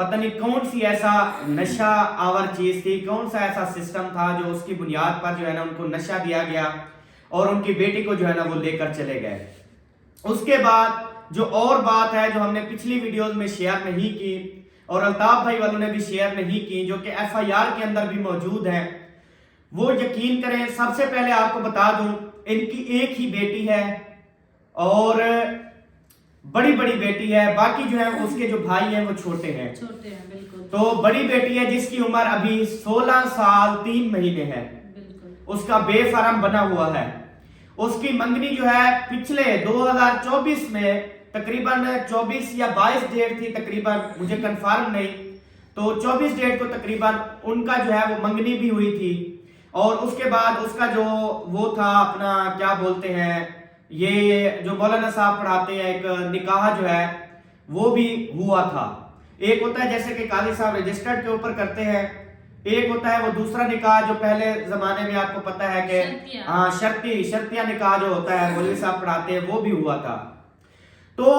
پتہ نہیں کون سی ایسا نشہ آور چیز تھی, کون سا ایسا سسٹم تھا جو اس کی بنیاد پر جو ہے نا ان کو نشہ دیا گیا اور ان کی بیٹی کو جو ہے نا وہ لے کر چلے گئے. اس کے بعد جو اور بات ہے جو ہم نے پچھلی ویڈیوز میں شیئر نہیں کی اور الطاف بھائی والوں نے بھی شیئر نہیں کی, جو کہ ایف آئی آر کے اندر بھی موجود ہے, وہ یقین کریں. سب سے پہلے آپ کو بتا دوں ان کی ایک ہی بیٹی ہے اور بڑی بیٹی ہے, باقی جو ہے اس کے جو بھائی ہیں وہ چھوٹے ہیں. بالکل. تو بڑی بیٹی ہے جس کی عمر ابھی 16 سال 3 مہینے ہے, اس کا بے فرم بنا ہوا ہے. اس کی منگنی جو ہے پچھلے 2024 میں تقریباً 24 یا 22 ڈیٹ تھی تقریباً, مجھے کنفرم نہیں, تو 24 ڈیٹ کو تقریباً ان کا جو ہے وہ منگنی بھی ہوئی تھی. اور اس کے بعد اس کا جو وہ تھا اپنا کیا بولتے ہیں, یہ جو مولانا صاحب پڑھاتے ہیں ایک نکاح جو ہے وہ بھی ہوا تھا. ایک ہوتا ہے جیسے کہ قاضی صاحب رجسٹرڈ کے اوپر کرتے ہیں, ایک ہوتا ہے وہ دوسرا نکاح جو پہلے زمانے میں آپ کو پتہ ہے کہ ہاں شرطیہ نکاح جو ہوتا ہے مولوی صاحب پڑھاتے ہیں, وہ بھی ہوا تھا. تو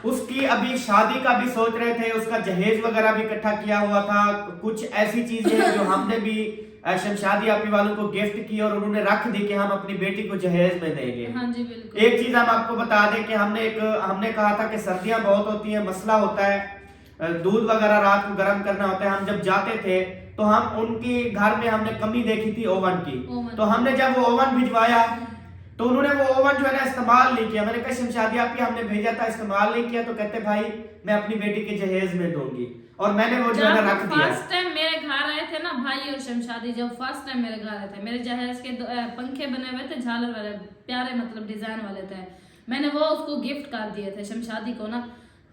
اس کی ابھی شادی کا بھی سوچ رہے تھے, اس کا جہیز وغیرہ بھی اکٹھا کیا ہوا تھا. کچھ ایسی چیزیں ہیں جو ہم نے بھی شمشادی آپی والوں کو گفٹ کی اور انہوں نے رکھ دی کہ ہم اپنی بیٹی کو جہیز میں دیں گے. ایک چیز ہم آپ کو بتا دیں کہ ہم نے کہا تھا کہ سردیاں بہت ہوتی ہیں, مسئلہ ہوتا ہے, دودھ وغیرہ رات کو گرم کرنا ہوتا ہے. ہم جب جاتے تھے تو ہم ان کی گھر میں ہم نے کمی دیکھی تھی اوون کی, تو ہم نے جب وہ اوون بھجوایا تو انہوں نے وہ اوون جو ہے نا استعمال نہیں کیا. میں نے کہا شمشادی آپ ہم نے بھیجا تھا, استعمال نہیں کیا. تو کہتے بھائی میں اپنی بیٹی کے جہیز میں دوں گی, اور میں نے وہ جو ہے نا رکھ دیا. فرسٹ ٹائم میرے گھر آئے تھے نا بھائی اور شمشادی, جب فرسٹ ٹائم میرے گھر آئے تھے, میرے جہیز کے پنکھے بنے ہوئے تھے جھالر والے, پیارے مطلب ڈیزائن والے تھے. میں نے وہ اس کو گفٹ کر دیے تھے شمشادی کو نا,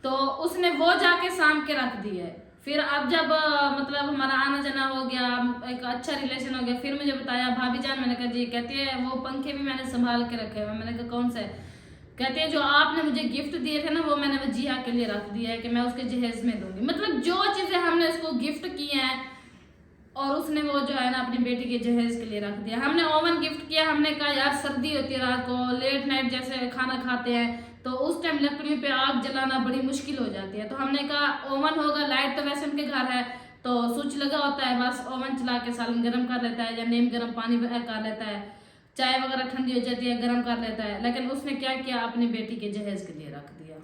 تو اس نے وہ جا کے سام کے رکھ دیے. پھر اب جب مطلب ہمارا آنا جانا ہو گیا, ایک اچھا ریلیشن ہو گیا, پھر مجھے بتایا بھابی جان, میں نے کہا جی. کہتی ہے وہ پنکھے بھی میں نے سنبھال کے رکھے ہوئے. میں نے کہا کون سے؟ کہتے ہیں جو آپ نے مجھے گفٹ دیے تھے نا وہ میں نے وجیہہ کے لیے رکھ دیا ہے کہ میں اس کے جہیز میں دوں گی. مطلب جو چیزیں ہم نے اس کو گفٹ کی ہیں اور اس نے وہ جو ہے نا اپنی بیٹی کے جہیز کے لیے رکھ دیا. ہم نے اوون گفٹ کیا, ہم نے کہا یار سردی ہوتی ہے رات کو لیٹ نائٹ جیسے کھانا کھاتے ہیں تو اس ٹائم لکڑیوں پہ آگ جلانا بڑی مشکل ہو جاتی ہے. تو ہم نے کہا اوون ہوگا, لائٹ تو ویسے ان کے گھر ہے تو سوئچ لگا ہوتا ہے, بس اوون چلا کے سالن گرم کر لیتا ہے یا نیم گرم پانی کر لیتا ہے, چائے وغیرہ ٹھنڈی ہو جاتی ہے گرم کر لیتا ہے. لیکن اس نے کیا کیا, اپنی بیٹی کے جہیز کے لیے رکھ دیا.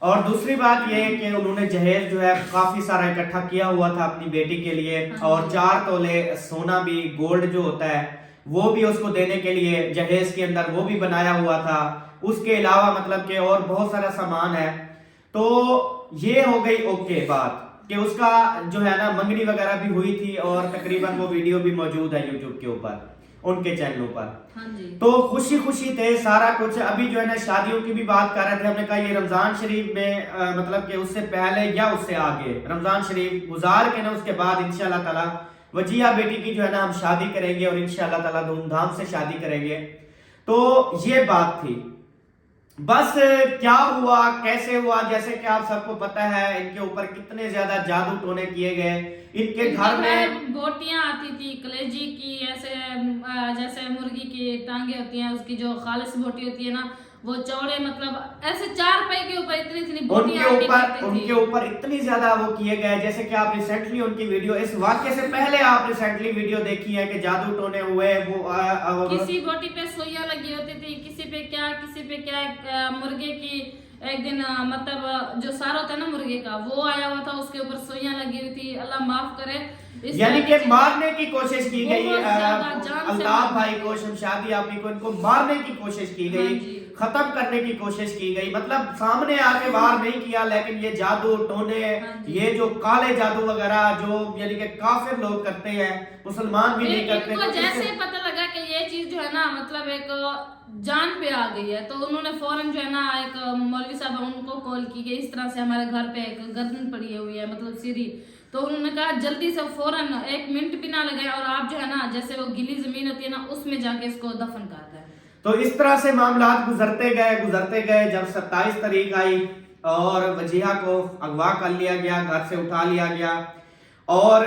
اور دوسری بات یہ ہے کہ انہوں نے جہیز جو ہے کافی سارا اکٹھا کیا ہوا تھا اپنی بیٹی کے لیے, اور 4 تولے سونا بھی, گولڈ جو ہوتا ہے وہ بھی اس کو دینے کے لیے جہیز کے اندر وہ بھی بنایا ہوا تھا. اس کے علاوہ مطلب کہ اور بہت سارا سامان ہے. تو یہ ہو گئی اوکے بات کہ اس کا جو ہے نا منگنی وغیرہ بھی ہوئی تھی, اور تقریباً وہ ویڈیو بھی موجود ہے یوٹیوب کے اوپر, ان کے چینلوں پر. تو خوشی تھے سارا کچھ. ابھی جو ہے نا شادیوں کی بھی بات کر رہے تھے, ہم نے کہا یہ رمضان شریف میں مطلب کہ اس سے پہلے یا اس سے آگے رمضان شریف گزار کے نا اس کے بعد انشاءاللہ تعالی وجیہہ بیٹی کی جو ہے نا ہم شادی کریں گے, اور انشاءاللہ تعالی دھوم دھام سے شادی کریں گے. تو یہ بات تھی. بس کیا ہوا کیسے ہوا, جیسے کہ آپ سب کو پتہ ہے ان کے اوپر کتنے زیادہ جادو ٹونے کیے گئے. ان کے گھر میں بوٹیاں آتی تھی کلیجی کی, ایسے جیسے مرغی کی ٹانگیں ہوتی ہیں, اس کی جو خالص بوٹی ہوتی ہے نا وہ چوڑے, مطلب ایسے 4 پے کے اوپر اتنی بوٹیاں ان کے اوپر اتنی زیادہ وہ کیے گئے. جیسے کہ آپ ریسنٹلی ان کی ویڈیو, اس واقعے سے پہلے آپ ریسنٹلی ویڈیو دیکھی ہے کہ جادو ٹونے ہوئے. وہ کسی بوٹی پہ سوئیاں لگی ہوتی تھی, کسی پہ کیا مرغے کی ایک دن مطلب جو سارا ہوتا ہے نا مرغے کا وہ آیا ہوا تھا, اس کے اوپر سوئیاں لگی ہوئی تھی. اللہ معاف کرے, یعنی کہ مارنے کی کوشش کی گئی الطاف بھائی کو, شمشادی آپی کو, ان کو مارنے کی کوشش کی گئی, ختم کرنے کی کوشش کی گئی. مطلب سامنے آ کے وار نہیں کیا, لیکن یہ جادو ٹونے, یہ جو کالے جادو وغیرہ جو یعنی کہ کافر لوگ کرتے ہیں, مسلمان بھی نہیں کرتے. ان کو جیسے پتہ لگا کہ یہ چیز جو ہے نا مطلب ایک جان پہ آ گئی ہے, تو انہوں نے فوراً جو ہے نا ایک مولوی صاحب ان کو کال کی کہ اس طرح سے ہمارے گھر پہ ایک گردن پڑی ہوئی ہے, مطلب سیری. تو انہوں نے کہا جلدی سے فوراً 1 منٹ بھی نہ لگے, اور آپ جو ہے نا جیسے وہ گلی زمین ہوتی ہے نا اس میں جا کے اس کو دفن کر دیں. تو اس طرح سے معاملات گزرتے گئے. جب 27 تاریخ آئی اور وجیہہ کو اغوا کر لیا گیا, گھر سے اٹھا لیا گیا, اور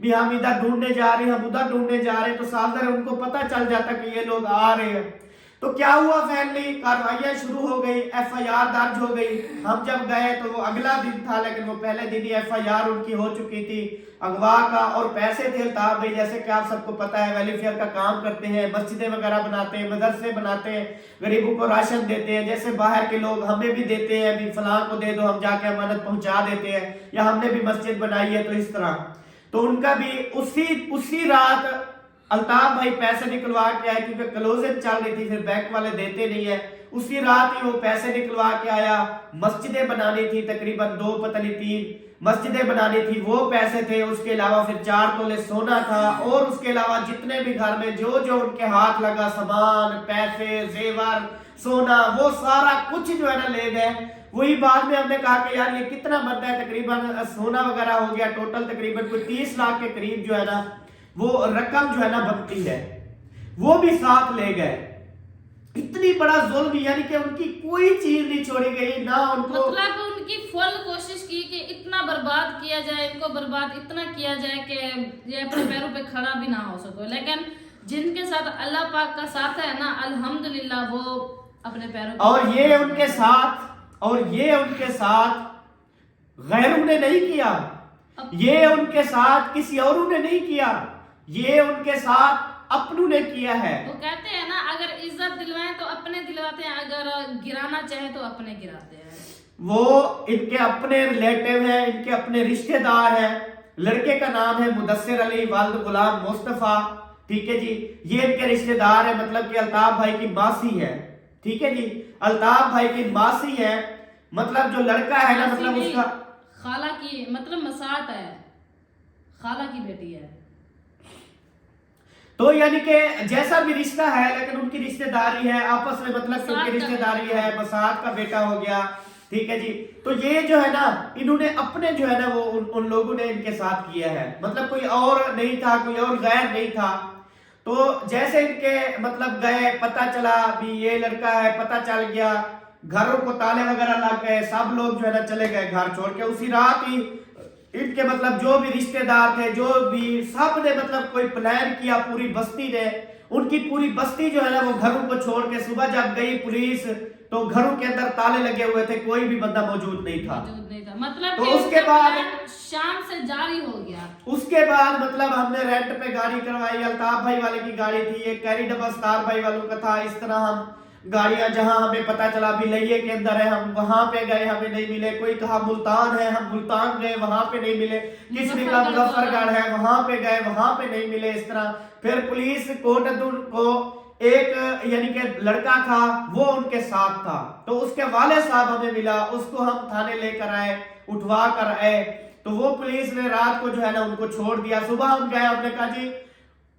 بھی ہم ادھر ڈھونڈنے جا رہے ہیں، ہم ادھر ڈھونڈنے جا رہے ہیں، تو صاف ظاہر ان کو پتہ چل جاتا کہ یہ لوگ آ رہے ہیں۔ تو کیا ہوا فائنلی کارروائیاں شروع ہو گئی، ایف آئی آر درج ہو گئی۔ ہم جب گئے تو وہ اگلا دن تھا، لیکن وہ پہلے دن ہی ایف آئی آر ان کی ہو چکی تھی اغوا کا، اور پیسے تھے الطاف بھائی جیسے کہ آپ سب کو پتہ ہے ویلفیئر کا کام کرتے ہیں، مسجدیں وغیرہ بناتے ہیں، مدرسے بناتے ہیں، غریبوں کو راشن دیتے ہیں، جیسے باہر کے لوگ ہمیں بھی دیتے ہیں بھی فلاں کو دے دو ہم جا کے امانت پہنچا دیتے ہیں، یا ہم نے بھی مسجد بنائی ہے تو اس طرح۔ تو ان کا بھی اسی رات الطاف بھائی پیسے نکلوا کے آئے، کیونکہ کلوزنگ چل رہی تھی، پھر بینک والے دیتے نہیں ہیں، اسی رات ہی وہ پیسے نکلوا کے آیا۔ مسجدیں بنانی تھی تقریباً 2 پتہ نہیں 3 مسجدیں بنانی تھی، وہ پیسے تھے، اس کے علاوہ پھر 4 تولے سونا تھا، اور اس کے علاوہ جتنے بھی گھر میں جو ان کے ہاتھ لگا سامان، پیسے، زیور، سونا، وہ سارا کچھ جو ہے نا لے گئے۔ وہی بعد میں ہم نے کہا کہ یار یہ کتنا بنتا ہے، تقریباً سونا وغیرہ ہو گیا ٹوٹل تقریباً کوئی 30 لاکھ کے قریب جو ہے نا وہ رقم جو ہے نا بنتی ہے، وہ بھی ساتھ لے گئے۔ اتنی بڑا ظلم، یعنی کہ ان کی کوئی چیز نہیں چھوڑی گئی، نہ ان کو مطلب ان کی فل کوشش کی کہ اتنا برباد کیا جائے، ان کو برباد اتنا کیا جائے کہ یہ اپنے پیروں پہ کھڑا بھی نہ ہو سکو، لیکن جن کے ساتھ اللہ پاک کا ساتھ ہے نا الحمدللہ وہ اپنے پیروں پہ، اور یہ ان کے ساتھ غیروں نے نہیں کیا، یہ ان کے ساتھ کسی اوروں نے نہیں کیا، یہ ان کے ساتھ اپنوں نے کیا ہے۔ وہ کہتے ہیں نا اگر عزت دلوائیں تو اپنے دلواتے ہیں، اگر گرانا چاہیں تو اپنے گراتے ہیں۔ وہ ان کے اپنے ریلیٹیو ہیں، ان کے اپنے رشتہ دار ہیں۔ لڑکے کا نام ہے مدثر علی والد غلام مصطفیٰ، ٹھیک ہے جی، یہ ان کے رشتہ دار ہے، مطلب کہ الطاف بھائی کی ماسی ہے، ٹھیک ہے جی، الطاف بھائی کی ماسی ہے، مطلب جو لڑکا ہے نا مطلب اس کا خالہ کی مطلب مساعت ہے، خالہ کی بیٹی ہے۔ تو یعنی کہ جیسا بھی رشتہ ہے لیکن ان کی رشتہ داری ہے آپس میں، مطلب کہ ان کی رشتہ داری ہے، مساعت کا بیٹا ہو گیا، ٹھیک ہے جی۔ تو یہ جو ہے نا انہوں نے اپنے جو ہے نا وہ ان لوگوں نے ان کے ساتھ کیا ہے، مطلب کوئی اور نہیں تھا، کوئی اور غیر نہیں تھا۔ تو جیسے ان کے مطلب گئے، پتہ چلا بھی یہ لڑکا ہے، پتہ چل گیا، گھروں کو تالے وغیرہ لگ گئے، سب لوگ جو ہے نا چلے گئے گھر چھوڑ کے۔ اسی رات ہی ان کے مطلب جو بھی رشتہ دار تھے، جو بھی سب نے مطلب کوئی پلان کیا، پوری بستی نے، ان کی پوری بستی جو ہے نا وہ گھروں کو چھوڑ کے صبح جب گئی پولیس تو گھروں کے اندر تالے لگے ہوئے تھے، کوئی بھی بندہ موجود نہیں تھا۔ مطلب تو اس کے بعد شام سے جاری ہو گیا۔ اس کے بعد مطلب ہم نے رینٹ پہ گاڑی کروائی، الطاف بھائی والے کی گاڑی تھی، یہ کیری ڈبا ستار بھائی والوں کا تھا، اس طرح ہم گاڑیاں جہاں ہمیں پتہ چلا بھی لئیے کے اندر ہے، ہم وہاں پہ گئے، ہمیں نہیں ملے۔ کوئی کہا ملتان ہے، ہم ملتان گئے، وہاں پہ نہیں ملے۔ کسی نے کہا مظفر گڑھ ہے، وہاں پہ گئے، وہاں پہ نہیں ملے۔ اس طرح پھر پولیس کوٹدور کو ایک یعنی کہ لڑکا تھا وہ ان کے ساتھ تھا، تو اس کے والد صاحب ہمیں ملا، اس کو ہم تھانے لے کر آئے، اٹھوا کر آئے، تو وہ پولیس نے رات کو جو ہے نا ان کو چھوڑ دیا۔ صبح ہم گئے، ہم نے کہا جی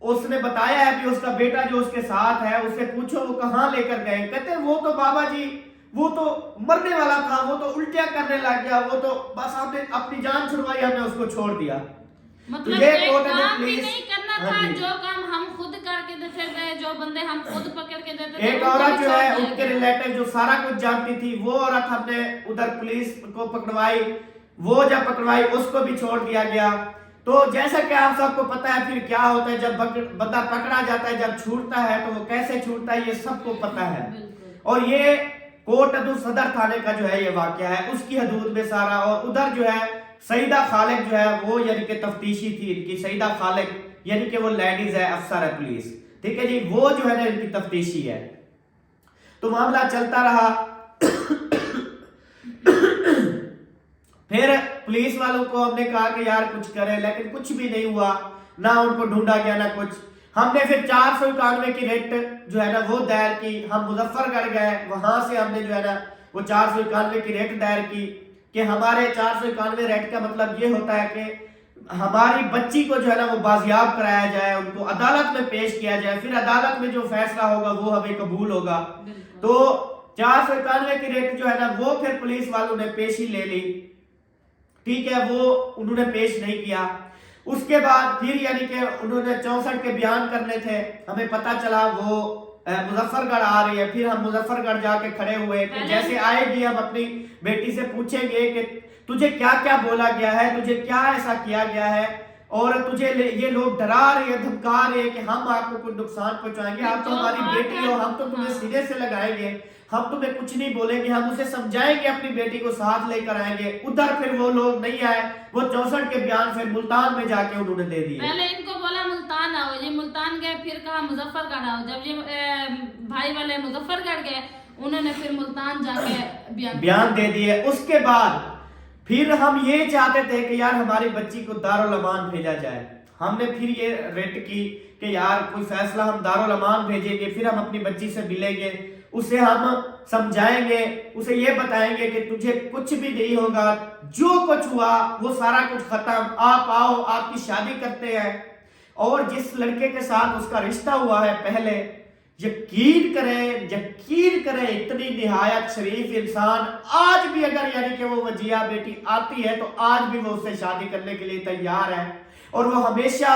اس نے بتایا ہے کہ اس کا بیٹا جو اس کے ساتھ ہے اسے پوچھو وہ کہاں لے کر گئے۔ کہتے ہیں وہ تو بابا جی وہ تو مرنے والا تھا، وہ تو الٹیاں کرنے لگ گیا، وہ تو بس ہم نے اپنی جان چھڑوائی، ہم نے اس کو چھوڑ دیا۔ مطلب ایک کام بھی نہیں کرنا تھا، جو کام ہم خود کر کے دیتے گئے، جو بندے ہم خود پکڑ کے دیتے تھے۔ ایک عورت جو ہے ان کے ریلیٹیو جو سارا کچھ جانتی تھی، وہ عورت ہم نے ادھر پولیس کو پکڑوائی، وہ جب پکڑوائی اس کو بھی چھوڑ دیا گیا۔ تو جیسا کہ آپ سب کو پتہ ہے پھر کیا ہوتا ہے جب بندہ پکڑا جاتا ہے، جب چھوٹتا ہے تو وہ کیسے چھوٹتا ہے، یہ سب کو پتہ ہے۔ اور یہ کوٹدور صدر تھانے کا جو ہے یہ واقعہ ہے، اس کی حدود میں سارا۔ اور ادھر جو ہے سعیدہ خالق جو ہے وہ یعنی کہ تفتیشی تھی ان کی، سعیدہ خالق یعنی کہ وہ لیڈیز ہے، افسر ہے پولیس، ٹھیک ہے جی، وہ جو ہے نا ان کی تفتیشی ہے۔ تو معاملہ چلتا رہا، پھر پولیس والوں کو ہم نے کہا کہ یار کچھ کریں، لیکن کچھ بھی نہیں ہوا، نہ ان کو ڈھونڈا گیا نہ کچھ۔ ہم نے پھر 491 کی ریٹ جو ہے نا وہ دائر کی، ہم مظفر گڑھ گئے، وہاں سے ہم نے جو ہے نا وہ 491 کی ریٹ دائر کی کہ ہمارے 491 ریٹ کا مطلب یہ ہوتا ہے کہ ہماری بچی کو جو ہے نا وہ بازیاب کرایا جائے، ان کو عدالت میں پیش کیا جائے، پھر عدالت میں جو فیصلہ ہوگا وہ ہمیں قبول ہوگا۔ تو 491 کی ریٹ جو ہے نا وہ پھر پولیس والوں نے پیشی لے لی، ٹھیک ہے، وہ انہوں نے پیش نہیں کیا۔ اس کے بعد پھر یعنی کہ انہوں نے 64 کے بیان کرنے تھے، ہمیں پتہ چلا وہ مظفر گڑھ آ رہی ہے، پھر ہم مظفر گڑھ جا کے کھڑے ہوئے کہ جیسے آئے گی ہم اپنی بیٹی سے پوچھیں گے کہ تجھے کیا کیا بولا گیا ہے، تجھے کیا ایسا کیا گیا ہے۔ اور تجھے یہ لوگ ڈرا رہے ہیں دھمکا رہے ہیں کہ ہم آپ کو کوئی نقصان پہنچائیں گے, آپ تو ہماری بیٹی ہو, ہم تو تمہیں سینے سے لگائیں گے, ہم تمہیں کچھ نہیں بولیں گے, ہم اسے سمجھائیں گے, اپنی بیٹی کو ساتھ لے کر آئیں گے. ادھر پھر وہ لوگ نہیں آئے, وہ 64 کے بیان پھر ملتان میں جا کے انہوں نے دے دیے. پہلے ان کو بولا ملتان آؤ, یہ ملتان گئے, پھر کہا مظفر گڑھ آؤ. جب یہ بھائی والے مظفر گڑھ گئے, انہوں نے پھر ملتان جا کے بیان دے دیے. اس کے بعد پھر ہم یہ چاہتے تھے کہ یار ہماری بچی کو دارالامان بھیجا جائے. ہم نے پھر یہ ریٹ کی کہ یار کوئی فیصلہ ہم دارالامان بھیجیں گے, پھر ہم اپنی بچی سے ملیں گے, اسے ہم سمجھائیں گے, اسے یہ بتائیں گے کہ تجھے کچھ بھی نہیں ہوگا, جو کچھ ہوا وہ سارا کچھ ختم, آپ آؤ, آپ کی شادی کرتے ہیں. اور جس لڑکے کے ساتھ اس کا رشتہ ہوا ہے پہلے, یقین کریں اتنی نہایت شریف انسان آج بھی اگر یعنی کہ وہ وجیہ بیٹی آتی ہے تو آج بھی وہ اس سے شادی کرنے کے لیے تیار ہے, اور وہ ہمیشہ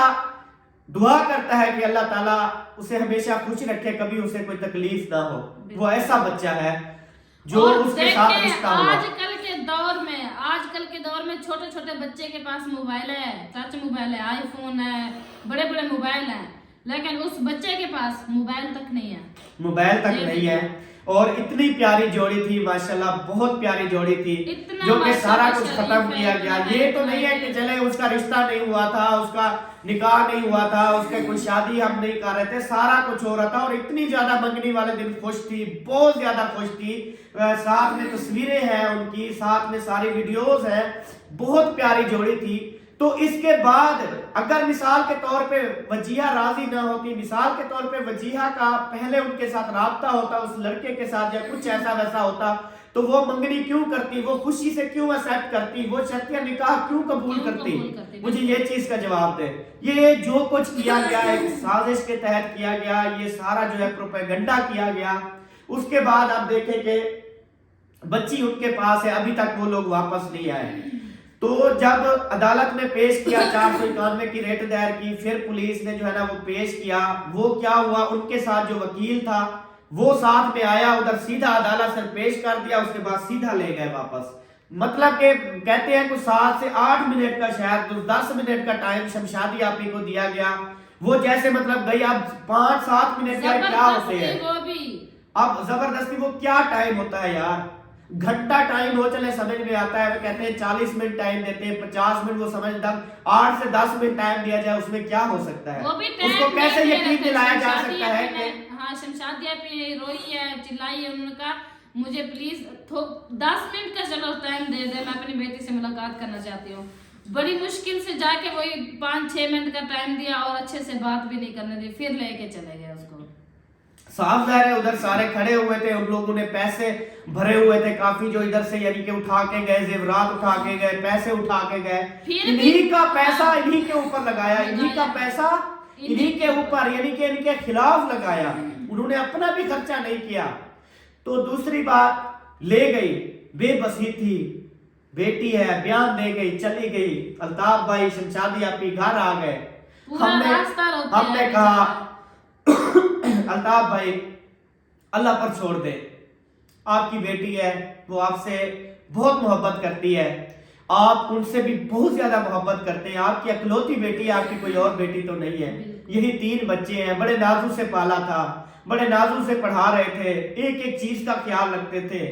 دعا کرتا ہے کہ اللہ تعالیٰ اسے ہمیشہ خوش رکھے, کبھی اسے کوئی تکلیف نہ ہو. وہ ایسا بچہ ہے جو اس کے ساتھ رشتہ ہوا. آج کل کے دور میں چھوٹے چھوٹے بچے کے پاس موبائل ہے, ٹچ موبائل ہے, آئی فون ہے, بڑے بڑے موبائل ہیں, لیکن اس بچے کے پاس موبائل تک نہیں ہے. اور اتنی پیاری جوڑی تھی ماشاءاللہ, بہت پیاری جوڑی تھی, جو کہ سارا کچھ ختم کیا گیا. یہ تو نہیں ہے کہ چلے اس کا رشتہ نہیں ہوا تھا, اس کا نکاح نہیں ہوا تھا, اس کے کوئی شادی ہم نہیں کر رہے تھے, سارا کچھ ہو رہا تھا. اور اتنی زیادہ منگنی والے دن خوش تھی, بہت زیادہ خوش تھی. ساتھ میں تصویریں ہیں ان کی, ساتھ میں ساری ویڈیوز ہیں, بہت پیاری جوڑی تھی. تو اس کے بعد اگر مثال کے طور پہ وجیہ راضی نہ ہوتی, مثال کے طور پہ وجیہ کا پہلے ان کے ساتھ رابطہ ہوتا اس لڑکے کے ساتھ, یا کچھ ایسا ویسا ہوتا, تو وہ منگنی کیوں کرتی, وہ خوشی سے کیوں ایکسپٹ کرتی, وہ شرطیہ نکاح کیوں قبول کرتی. مجھے یہ چیز کا جواب دے. یہ جو کچھ کیا گیا ایک سازش کے تحت کیا گیا, یہ سارا جو ہے پروپیگنڈا کیا گیا. اس کے بعد آپ دیکھیں کہ بچی ان کے پاس ہے, ابھی تک وہ لوگ واپس نہیں آئے. تو جب عدالت نے پیش کیا 491 کی ریٹ دائر کی, پھر پولیس نے جو ہے نا وہ پیش کیا, وہ کیا ہوا, ان کے ساتھ جو وکیل تھا وہ ساتھ میں آیا, ادھر سیدھا عدالت سے پیش کر دیا, اس کے بعد سیدھا لے گئے واپس. مطلب کہ کہتے ہیں کہ 7 سے 8 منٹ کا شاید 10 منٹ کا ٹائم شمشادی آپی کو دیا گیا. وہ جیسے مطلب گئی, اب 5-7 منٹ کا کیا ہوتے ہیں, اب زبردستی وہ کیا ٹائم ہوتا ہے یار, گھنٹہ ٹائم ہو چلے سمجھ میں آتا ہے. وہ کہتے ہیں 40 منٹ ٹائم دیتے ہیں, 50 منٹ, وہ سمجھدار 8 سے 10 منٹ ٹائم دیا جائے, اس میں کیا ہو سکتا ہے, اس کو کیسے یقین دلایا جا سکتا ہے کہ ہاں شمشادیہ پہ روئی ہے, چلائی ہے, انہوں نے کہا مجھے پلیز 10 منٹ کا چلو ٹائم دے دے, میں اپنی بیٹی سے ملاقات کرنا چاہتی ہوں. بڑی مشکل سے جا کے وہی 5-6 منٹ کا ٹائم دیا, اور اچھے سے بات بھی نہیں کرنے دی, پھر لے کے چلے گئے اس کو. صاف ظاہر ہے ادھر سارے کھڑے ہوئے تھے, ان لوگوں نے پیسے بھرے ہوئے تھے کافی, جو ادھر سے یعنی کہ اٹھا کے گئے, زیورات اٹھا کے گئے, پیسے اٹھا کے گئے, انہی کا پیسہ انہی کے اوپر لگایا, انہی کا پیسہ انہی کے اوپر یعنی کہ ان کے خلاف لگایا, انہوں نے اپنا بھی خرچہ نہیں کیا. تو دوسری بات لے گئی, بے بسی تھی, بیٹی ہے, بیان دے گئی, چلی گئی. الطاف بھائی شمشادی آپی گھر آ گئے. ہم نے کہا الطاف بھائی اللہ پر چھوڑ دے, آپ کی بیٹی ہے, وہ آپ سے بہت محبت کرتی ہے, آپ ان سے بھی بہت زیادہ محبت کرتے ہیں, آپ کی اکلوتی بیٹی ہے, آپ کی کوئی اور بیٹی تو نہیں ہے. یہی 3 بچے ہیں, بڑے نازوں سے پالا تھا, بڑے نازوں سے پڑھا رہے تھے, ایک ایک چیز کا خیال رکھتے تھے.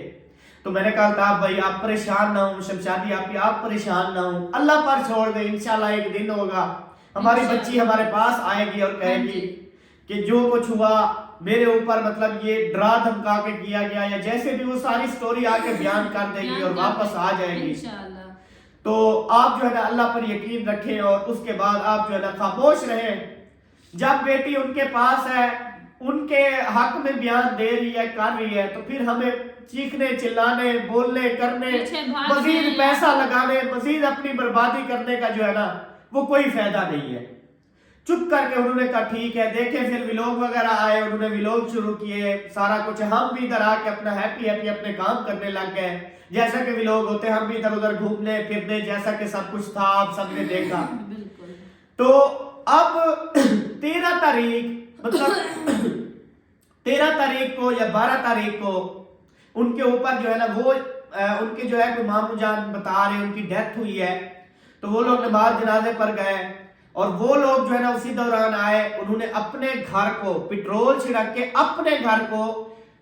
تو میں نے کہا الطاف بھائی آپ پریشان نہ ہوں, شمشادی آپ پریشان نہ ہوں, اللہ پر چھوڑ دیں, انشاءاللہ ایک دن ہوگا ہماری بچی ہمارے پاس آئے گی اور کہے گی کہ جو کچھ ہوا میرے اوپر مطلب یہ ڈرا دھمکا کے کیا گیا, یا جیسے بھی وہ ساری سٹوری آ کے بیان کر دے گی اور واپس آ جائے گی. تو آپ جو ہے نا اللہ پر یقین رکھیں, اور اس کے بعد آپ جو ہے نا خاموش رہیں. جب بیٹی ان کے پاس ہے, ان کے حق میں بیان دے رہی ہے, کر رہی ہے, تو پھر ہمیں چیخنے, چلانے, بولنے, کرنے, مزید پیسہ لگانے, مزید اپنی بربادی کرنے کا جو ہے نا وہ کوئی فائدہ نہیں ہے. چپ کر کے انہوں نے کہا ٹھیک ہے. دیکھیں پھر ویلوگ وغیرہ آئے, انہوں نے ویلوگ شروع کیے, سارا کچھ. ہم بھی ادھر آ کے اپنا ہیپی اپنے کام کرنے لگ گئے, جیسا کہ ویلوگ ہوتے, ہم بھی ادھر ادھر گھومنے پھرنے, جیسا کہ سب کچھ تھا آپ سب نے دیکھا. تو اب 13 تاریخ مطلب 13 تاریخ کو یا 12 تاریخ کو ان کے اوپر جو ہے نا وہ ان کے جو ہے کوئی ماموں جان بتا رہے ان کی ڈیتھ ہوئی ہے. تو وہ لوگ نماز جنازے پر گئے, اور وہ لوگ جو ہے نا اسی دوران آئے, انہوں نے اپنے گھر کو پیٹرول چھڑک کے اپنے گھر کو,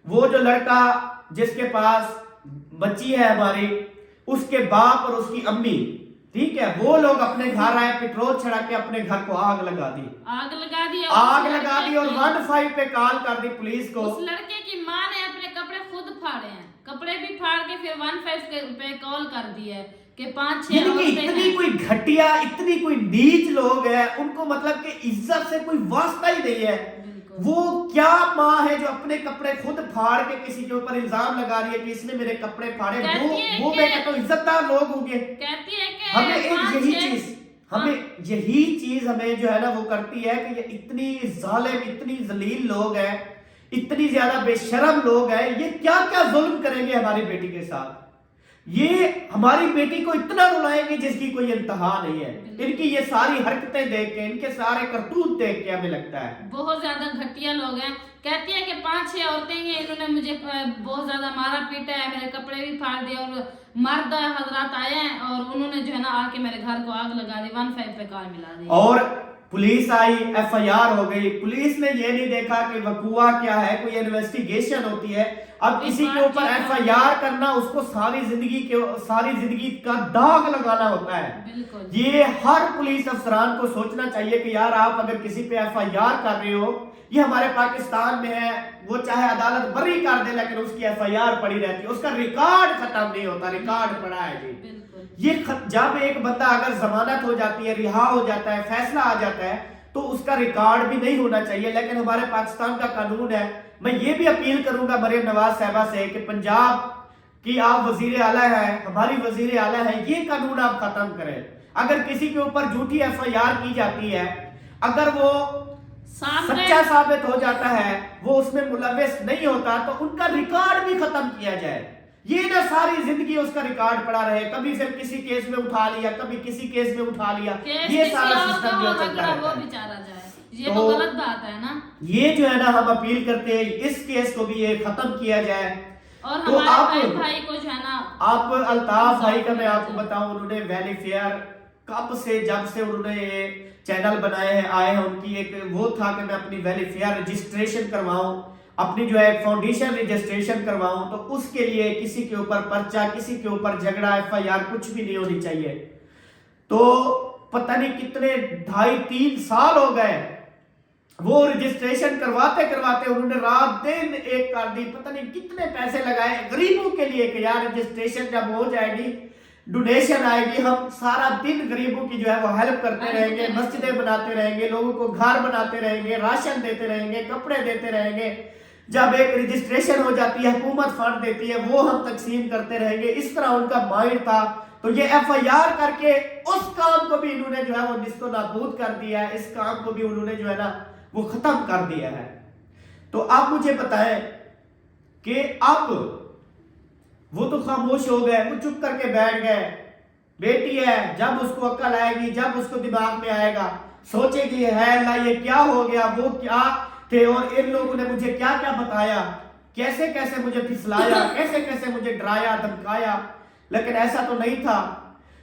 وہ جو لڑکا جس کے پاس بچی ہے ہماری, اس کے باپ اور اس کی امی, ٹھیک ہے, وہ لوگ اپنے گھر آئے, پیٹرول چھڑک کے اپنے گھر کو آگ لگا دی اور 15 پہ کال کر دی پولیس کو. اس لڑکے کی ماں نے اپنے کپڑے خود پھاڑے ہیں, کپڑے بھی پھاڑ کے پھر 15 پہ کال کر دی ہے کہ 5-6 اتنی کوئی گھٹیا, اتنی کوئی نیچ لوگ ہیں, ان کو مطلب کہ عزت سے کوئی واسطہ ہی نہیں ہے. وہ کیا ماں ہے جو اپنے کپڑے خود پھاڑ کے کسی کے اوپر الزام لگا رہی ہے کہ اس نے میرے کپڑے پھاڑے؟ وہ میں کہتا ہوں عزت دار لوگ ہوں گے. ہمیں یہی چیز ہمیں جو ہے نا وہ کرتی ہے کہ یہ اتنی ظالم, اتنی ذلیل لوگ ہیں, اتنی زیادہ بے شرم لوگ ہیں, یہ کیا کیا ظلم کریں گے ہماری بیٹی کے ساتھ. یہ ہماری بیٹی کو اتنا رلائیں گے جس کی کوئی انتہا نہیں ہے. ان کی یہ ساری حرکتیں دیکھ کے, ان کے سارے کرتوت دیکھ کے ہمیں لگتا ہے بہت زیادہ گھٹیا لوگ ہیں. کہتی ہے کہ 5-6 عورتیں ہیں, انہوں نے مجھے بہت زیادہ مارا پیٹا ہے, میرے کپڑے بھی پھاڑ دیے, اور مرد حضرات آئے ہیں اور انہوں نے جو ہے نا آ کے میرے گھر کو آگ لگا دی, 15 پہ کار ملا دی. اور پولیس آئی, ایف آئی آر ہو گئی. پولیس نے یہ نہیں دیکھا کہ وقوع کیا ہے, کوئی انویسٹیگیشن ہوتی ہے. اب کسی کے اوپر ایف آئی آر کرنا, اس کو ساری زندگی کا داغ لگانا ہوتا ہے. یہ ہر پولیس افسران کو سوچنا چاہیے کہ یار آپ اگر کسی پہ ایف آئی آر کر رہے ہو, یہ ہمارے پاکستان میں ہے, وہ چاہے عدالت بری کر دے لیکن اس کی ایف آئی آر پڑی رہتی ہے, اس کا ریکارڈ ختم نہیں ہوتا, ریکارڈ پڑا ہے جی. یہ جب ایک بندہ اگر ضمانت ہو جاتی ہے, رہا ہو جاتا ہے, فیصلہ آ جاتا ہے, تو اس کا ریکارڈ بھی نہیں ہونا چاہیے. لیکن ہمارے پاکستان کا قانون ہے. میں یہ بھی اپیل کروں گا مریم نواز صاحبہ سے کہ پنجاب کی آپ وزیر اعلیٰ ہیں, ہماری وزیر اعلیٰ ہیں, یہ قانون آپ ختم کریں. اگر کسی کے اوپر جھوٹی ایف آئی آر کی جاتی ہے, اگر وہ سچا ثابت ہو جاتا ہے, وہ اس میں ملوث نہیں ہوتا, تو ان کا ریکارڈ بھی ختم کیا جائے. یہ نہ ساری زندگی اس کا ریکارڈ پڑا رہے, کبھی پھر کسی کیس میں اٹھا لیا, کبھی کسی کیس میں اٹھا لیا, یہ سارا سسٹم جو چلتا رہتا ہے. یہ تو غلط بات ہے نا. یہ جو ہے نا ہم اپیل کرتے ہیں اس کیس کو بھی یہ ختم کیا جائے. اور ہمارے بھائی کو جو ہے نا, آپ الطاف بھائی کا میں آپ کو بتاؤں, انہوں نے ویلی فیئر کب سے, جب سے انہوں نے یہ چینل بنائے ہیں, آئے ہیں, ان کی ایک وہ تھا کہ میں اپنی ویلی فیئر رجسٹریشن کرواؤں, اپنی جو ہے فاؤنڈیشن رجسٹریشن کرواؤں, تو اس کے لیے کسی کے اوپر پرچہ, کسی کے اوپر جھگڑا, ایف آئی آر کچھ بھی نہیں ہونی چاہیے. تو پتہ نہیں کتنے 2.5-3 سال ہو گئے وہ رجسٹریشن کرواتے انہوں نے رات دن ایک کر دی, پتہ نہیں کتنے پیسے لگائے غریبوں کے لیے کہ یار رجسٹریشن جب ہو جائے گی, ڈونیشن آئے گی, ہم سارا دن غریبوں کی جو ہے وہ ہیلپ کرتے رہیں گے, مسجدیں بناتے رہیں گے, لوگوں کو گھر بناتے رہیں گے, راشن دیتے رہیں گے, کپڑے دیتے رہیں گے. جب ایک رجسٹریشن ہو جاتی ہے, حکومت فنڈ دیتی ہے, وہ ہم تقسیم کرتے رہیں گے. اس طرح ان کا مائنڈ تھا. تو یہ ایف آئی آر کر کے اس کام کو بھی انہوں نے جو ہے وہ نست و نابود کر دیا ہے, اس کام کو بھی انہوں نے جو ہے نا وہ ختم کر دیا ہے. تو آپ مجھے بتائیں کہ اب وہ تو خاموش ہو گئے, وہ چپ کر کے بیٹھ گئے. بیٹی ہے, جب اس کو عقل آئے گی, جب اس کو دماغ میں آئے گا, سوچے گی ہے اللہ یہ کیا ہو گیا, وہ کیا تھے, اور ان لوگوں نے مجھے کیا کیا بتایا, کیسے کیسے مجھے پھسلایا, کیسے کیسے مجھے ڈرایا, دھمکایا, لیکن ایسا تو نہیں تھا.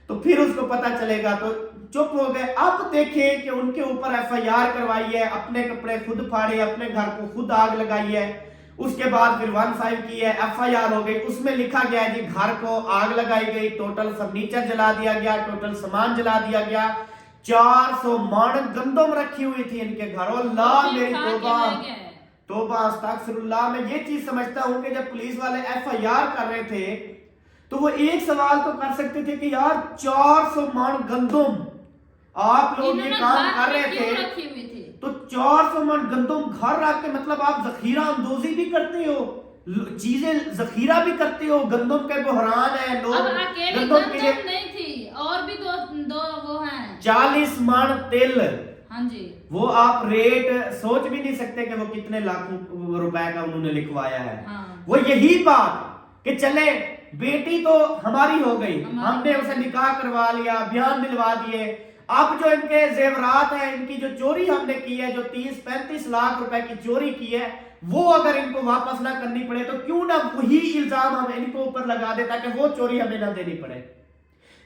تو پھر اس کو پتا چلے گا. تو چپ ہو گئے. اب دیکھیں کہ ان کے اوپر ایف آئی آر کروائی ہے, اپنے کپڑے خود پھاڑے, اپنے گھر کو خود آگ لگائی ہے. اس کے بعد پھر 15 کی ہے, ایف آئی آر ہو گئی. اس میں لکھا گیا ہے جی گھر کو آگ لگائی گئی, ٹوٹل فرنیچر جلا دیا گیا, ٹوٹل سامان جلا دیا گیا. 400 من گندم رکھی ہوئی تھی ان کے گھر. اللہ میری توبہ استغفر اللہ. میں یہ چیز سمجھتا ہوں کہ جب پولیس والے ایف آئی آر کر رہے تھے تو وہ ایک سوال تو کر سکتے تھے کہ یار 400 من گندم آپ لوگ یہ کام کر رہے تھے, تو 400 من گندم گھر رکھ کے مطلب آپ ذخیرہ اندوزی بھی کرتے ہو, چیزیں ذخیرہ بھی کرتے ہو. گندم کے بحران ہے, لوگ گندم کے لیے نہیں تھی, اور بھی دو وہ ہیں 40 من تل. ہاں جی, وہ آپ ریٹ سوچ بھی نہیں سکتے کہ وہ کتنے لاکھوں روپے کا انہوں نے لکھوایا ہے. وہ یہی بات کہ چلے بیٹی تو ہماری ہو گئی, ہم نے اسے نکاح کروا لیا, بیان دلوا دیے. اب جو ان کے زیورات ہیں, ان کی جو چوری ہم نے کی ہے, جو 30-35 لاکھ روپے کی چوری کی ہے, وہ اگر ان کو واپس نہ کرنی پڑے تو کیوں نہ وہی الزام ہم ان کو اوپر لگا دے تاکہ وہ چوری ہمیں نہ دینی پڑے.